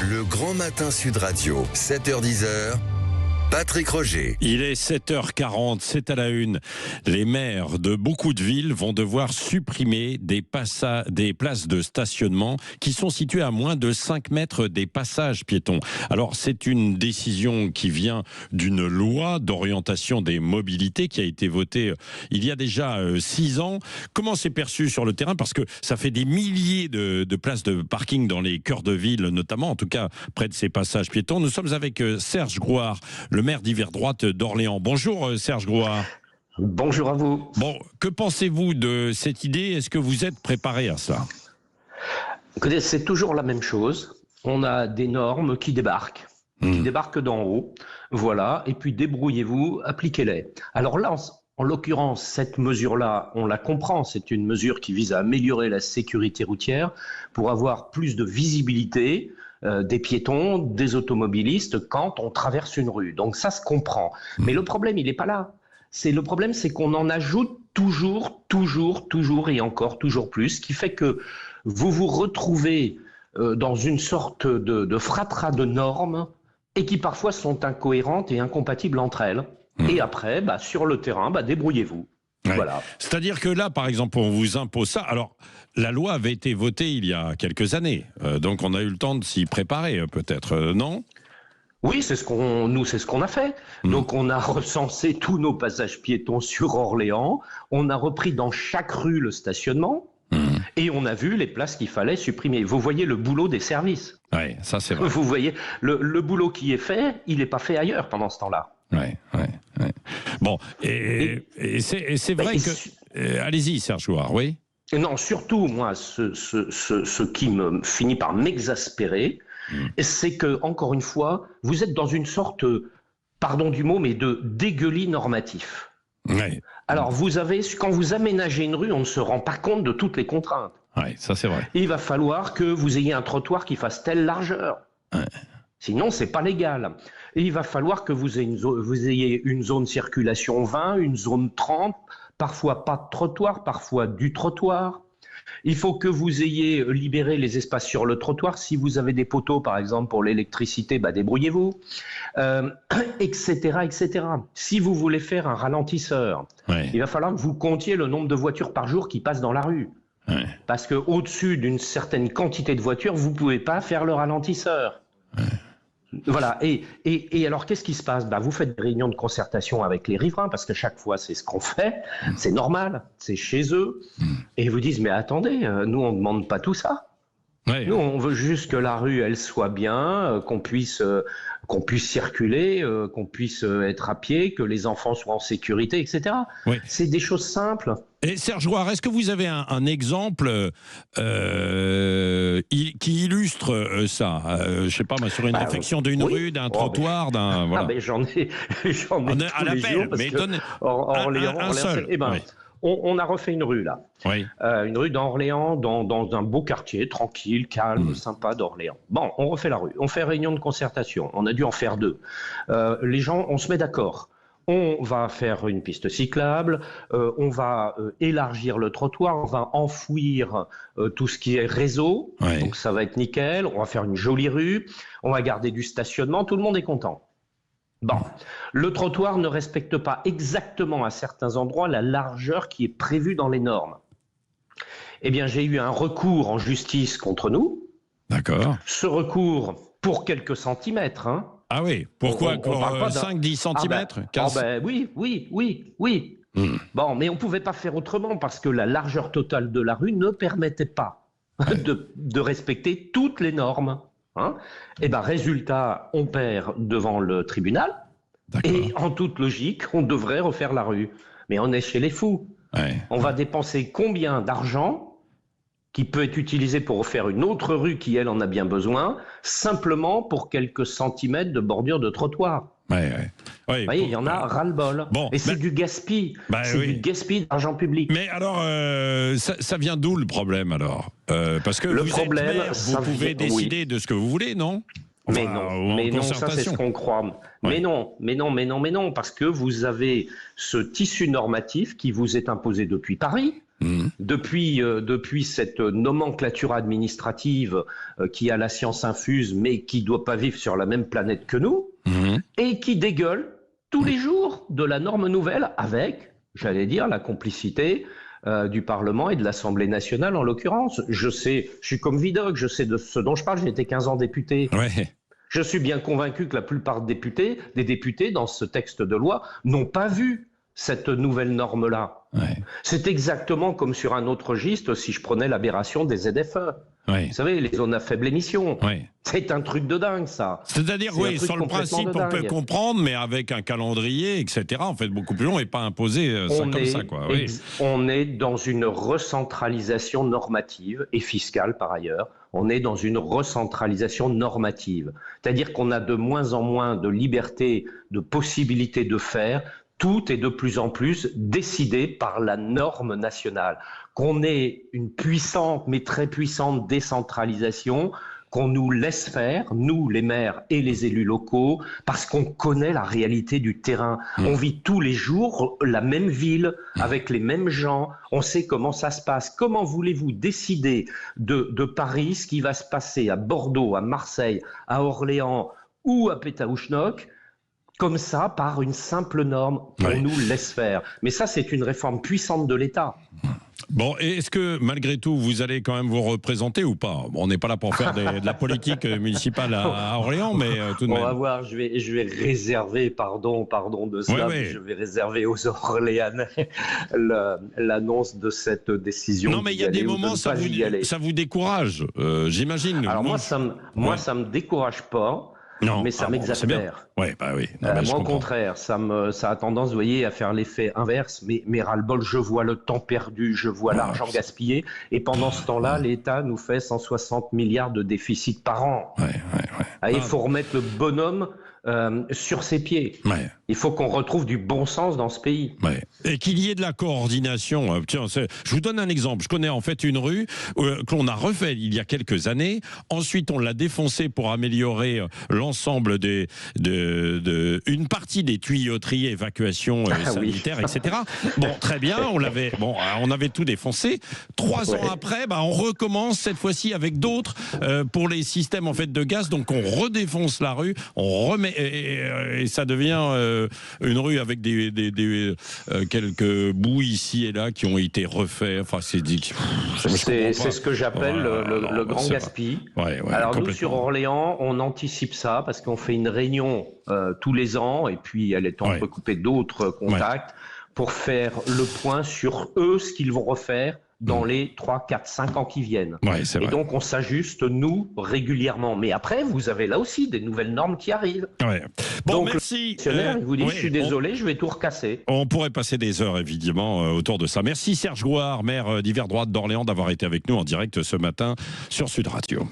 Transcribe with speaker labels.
Speaker 1: Le Grand Matin Sud Radio, 7h-10h. Patrick Roger.
Speaker 2: Il est 7h40, c'est à la une. Les maires de beaucoup de villes vont devoir supprimer des places de stationnement qui sont situées à moins de 5 mètres des passages piétons. Alors, c'est une décision qui vient d'une loi d'orientation des mobilités qui a été votée il y a déjà 6 ans. Comment c'est perçu sur le terrain? Parce que ça fait des milliers de places de parking dans les cœurs de ville, notamment, en tout cas près de ces passages piétons. Nous sommes avec Serge Grouard, le maire d'hiver droite d'Orléans. Bonjour Serge Grouard.
Speaker 3: Bonjour à vous.
Speaker 2: Bon, que pensez-vous de cette idée? Est-ce que vous êtes préparé à ça?
Speaker 3: Écoutez, c'est toujours la même chose. On a des normes qui débarquent d'en haut. Voilà, et puis débrouillez-vous, appliquez-les. Alors là, en l'occurrence, cette mesure-là, on la comprend. C'est une mesure qui vise à améliorer la sécurité routière pour avoir plus de visibilité des piétons, des automobilistes quand on traverse une rue. Donc ça se comprend. Mais le problème, il n'est pas là. Le problème, c'est qu'on en ajoute toujours et encore toujours plus, ce qui fait que vous vous retrouvez dans une sorte de fratras de normes et qui parfois sont incohérentes et incompatibles entre elles. Et après, sur le terrain, débrouillez-vous.
Speaker 2: Ouais.
Speaker 3: Voilà.
Speaker 2: C'est-à-dire que là, par exemple, on vous impose ça. Alors, la loi avait été votée il y a quelques années, donc on a eu le temps de s'y préparer, peut-être, non?
Speaker 3: Oui, c'est ce qu'on a fait. Donc on a recensé tous nos passages piétons sur Orléans, on a repris dans chaque rue le stationnement, et on a vu les places qu'il fallait supprimer. Vous voyez le boulot des services.
Speaker 2: Oui, ça c'est vrai.
Speaker 3: Vous voyez, le boulot qui est fait, il n'est pas fait ailleurs pendant ce temps-là.
Speaker 2: Ouais. Bon, et c'est vrai que... allez-y, Serge Grouard, oui.
Speaker 3: Non, surtout, moi, ce qui me finit par m'exaspérer, c'est que, encore une fois, vous êtes dans une sorte, pardon du mot, mais de dégueulis normatif.
Speaker 2: Ouais.
Speaker 3: Alors, quand vous aménagez une rue, on ne se rend pas compte de toutes les contraintes.
Speaker 2: Oui, ça c'est vrai.
Speaker 3: Il va falloir que vous ayez un trottoir qui fasse telle largeur.
Speaker 2: Ouais.
Speaker 3: Sinon, c'est pas légal. Et il va falloir que vous ayez une zone circulation 20, une zone 30, parfois pas de trottoir, parfois du trottoir. Il faut que vous ayez libéré les espaces sur le trottoir. Si vous avez des poteaux, par exemple, pour l'électricité, débrouillez-vous, etc. Si vous voulez faire un ralentisseur, il va falloir que vous comptiez le nombre de voitures par jour qui passent dans la rue. Ouais. Parce qu'au-dessus d'une certaine quantité de voitures, vous ne pouvez pas faire le ralentisseur. Ouais. Voilà, et alors qu'est-ce qui se passe? Vous faites des réunions de concertation avec les riverains, parce que chaque fois c'est ce qu'on fait, c'est normal, c'est chez eux, et ils vous disent mais attendez, nous on ne demande pas tout ça. Ouais. Nous on veut juste que la rue elle soit bien, qu'on puisse circuler, qu'on puisse être à pied, que les enfants soient en sécurité, etc. Ouais. C'est des choses simples.
Speaker 2: Et Serge Grouard, est-ce que vous avez un exemple qui illustre ça? Je sais pas, sur une réflexion d'une rue, d'un trottoir, d'un... Voilà.
Speaker 3: J'en ai
Speaker 2: à l'appel, mais donne un seul.
Speaker 3: On a refait une rue, là.
Speaker 2: Oui.
Speaker 3: Une rue d'Orléans, dans un beau quartier, tranquille, calme, sympa d'Orléans. Bon, on refait la rue. On fait réunion de concertation. On a dû en faire 2. Les gens, on se met d'accord. On va faire une piste cyclable, on va élargir le trottoir, on va enfouir tout ce qui est réseau, donc ça va être nickel, on va faire une jolie rue, on va garder du stationnement, tout le monde est content. Bon, le trottoir ne respecte pas exactement à certains endroits la largeur qui est prévue dans les normes. Eh bien, j'ai eu un recours en justice contre nous.
Speaker 2: D'accord.
Speaker 3: Ce recours pour quelques centimètres, hein.
Speaker 2: Ah oui, pourquoi? Pour 5-10 centimètres?
Speaker 3: Oui. Bon, mais on ne pouvait pas faire autrement parce que la largeur totale de la rue ne permettait pas de respecter toutes les normes. Hein. Et résultat, on perd devant le tribunal et en toute logique, on devrait refaire la rue. Mais on est chez les fous. Ouais. On va dépenser combien d'argent qui peut être utilisé pour refaire une autre rue qui, elle, en a bien besoin, simplement pour quelques centimètres de bordure de trottoir. Vous voyez, il y en a ras-le-bol. Bon, et c'est du gaspille. Du gaspille d'argent public.
Speaker 2: Mais alors, ça vient d'où le problème, alors? Parce que vous êtes maire, vous pouvez décider de ce que vous voulez, non?
Speaker 3: Mais non, ça c'est ce qu'on croit. Mais non, parce que vous avez ce tissu normatif qui vous est imposé depuis Paris. Depuis cette nomenclature administrative qui a la science infuse, mais qui ne doit pas vivre sur la même planète que nous, et qui dégueule tous les jours de la norme nouvelle avec, j'allais dire, la complicité du Parlement et de l'Assemblée nationale en l'occurrence. Je suis comme Vidocq, je sais de ce dont je parle, j'ai été 15 ans député.
Speaker 2: Ouais.
Speaker 3: Je suis bien convaincu que la plupart des députés dans ce texte de loi n'ont pas vu cette nouvelle norme-là.
Speaker 2: Ouais.
Speaker 3: C'est exactement comme sur un autre registre si je prenais l'aberration des ZFE.
Speaker 2: Ouais.
Speaker 3: Vous savez, les zones à faible émission.
Speaker 2: Ouais.
Speaker 3: C'est un truc de dingue, ça.
Speaker 2: C'est-à-dire, oui, sur le principe, on peut comprendre, mais avec un calendrier, etc., en fait, beaucoup plus long et pas imposer ça comme ça, quoi. Oui.
Speaker 3: On est dans une recentralisation normative et fiscale, par ailleurs. On est dans une recentralisation normative. C'est-à-dire qu'on a de moins en moins de liberté, de possibilité de faire. Tout est de plus en plus décidé par la norme nationale. Qu'on ait une puissante, mais très puissante décentralisation, qu'on nous laisse faire, nous les maires et les élus locaux, parce qu'on connaît la réalité du terrain. On vit tous les jours la même ville, avec les mêmes gens, on sait comment ça se passe. Comment voulez-vous décider de Paris, ce qui va se passer à Bordeaux, à Marseille, à Orléans ou à Pétaouchnok, comme ça, par une simple norme, on nous laisse faire. Mais ça, c'est une réforme puissante de l'État.
Speaker 2: Bon, et est-ce que malgré tout, vous allez quand même vous représenter ou pas? On n'est pas là pour faire de la politique municipale à Orléans, mais tout de même.
Speaker 3: On va voir, je vais réserver, pardon de cela, mais je vais réserver aux Orléanais l'annonce de cette décision.
Speaker 2: Non, mais il y a des moments, ça vous décourage, j'imagine.
Speaker 3: Alors moi, ça me décourage pas. Non, mais ça m'exaspère.
Speaker 2: Ouais, bah oui.
Speaker 3: Moi, au contraire, ça a tendance, vous voyez, à faire l'effet inverse. Mais ras-le-bol, je vois le temps perdu, je vois l'argent gaspillé. Et pendant ce temps-là, l'État nous fait 160 milliards de déficit par an. Il faut remettre le bonhomme sur ses pieds. Il faut qu'on retrouve du bon sens dans ce pays.
Speaker 2: Et qu'il y ait de la coordination. Tiens, je vous donne un exemple. Je connais en fait une rue que l'on a refait il y a quelques années. Ensuite, on l'a défoncée pour améliorer l'ensemble une partie des tuyauteries, évacuation sanitaire, etc. Bon, très bien. On avait tout défoncé. 3 ans après, on recommence cette fois-ci avec d'autres pour les systèmes en fait de gaz. Donc, on redéfonce la rue, on remet et ça devient une rue avec quelques bouts ici et là qui ont été refaits. Enfin, c'est
Speaker 3: ce que j'appelle le grand gaspillage. Alors nous, sur Orléans, on anticipe ça parce qu'on fait une réunion tous les ans et puis elle est entrecoupée d'autres contacts pour faire le point sur eux, ce qu'ils vont refaire dans les 3, 4, 5 ans qui viennent. Et donc, on s'ajuste, nous, régulièrement. Mais après, vous avez là aussi des nouvelles normes qui arrivent.
Speaker 2: Bon,
Speaker 3: donc,
Speaker 2: merci.
Speaker 3: Il vous dit, je suis désolé, je vais tout recasser.
Speaker 2: On pourrait passer des heures, évidemment, autour de ça. Merci Serge Gouard, maire d'Yverdroite d'Orléans, d'avoir été avec nous en direct ce matin sur Sud Radio.